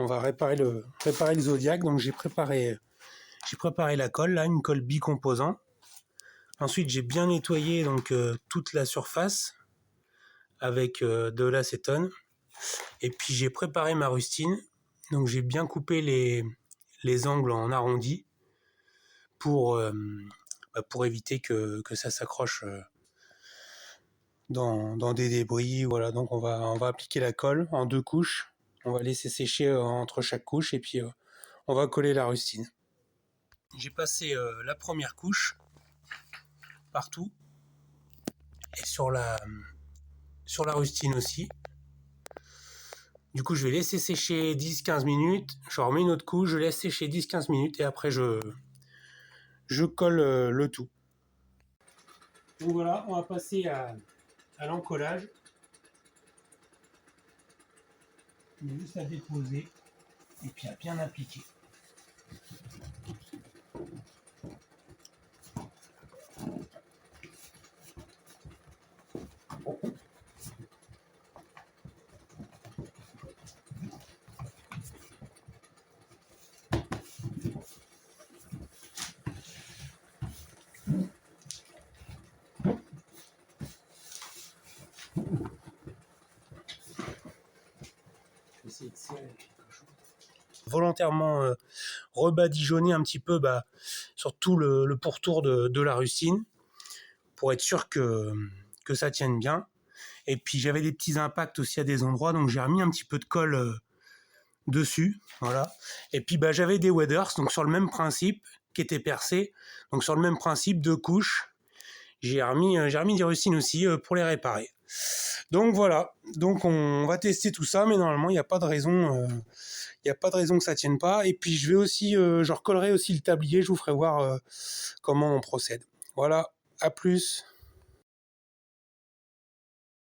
On va réparer le Zodiac. Donc j'ai préparé la colle, là, une colle bicomposant. Ensuite, j'ai bien nettoyé donc toute la surface avec de l'acétone. Et puis j'ai préparé ma rustine. Donc j'ai bien coupé les angles en arrondi pour éviter que ça s'accroche dans des débris. Voilà, donc on va appliquer la colle en 2 couches. On va laisser sécher entre chaque couche et puis on va coller la rustine. J'ai passé la première couche partout et sur la rustine aussi. Du coup, je vais laisser sécher 10-15 minutes. Je remets une autre couche, je laisse sécher 10-15 minutes et après je colle le tout. Donc voilà, on va passer à l'encollage. Il y a juste à déposer et puis à bien appliquer. Volontairement rebadigeonner un petit peu sur tout le pourtour de la rustine pour être sûr que ça tienne bien. Et puis j'avais des petits impacts aussi à des endroits, donc j'ai remis un petit peu de colle dessus, voilà. Et puis j'avais des waders, donc sur le même principe, qui étaient percés, donc sur le même principe, 2 couches. J'ai remis des rustines aussi pour les réparer. Donc voilà, donc on va tester tout ça, mais normalement il n'y a pas de raison que ça tienne pas. Et puis je vais aussi, je recollerai aussi le tablier, je vous ferai voir comment on procède. Voilà, à plus.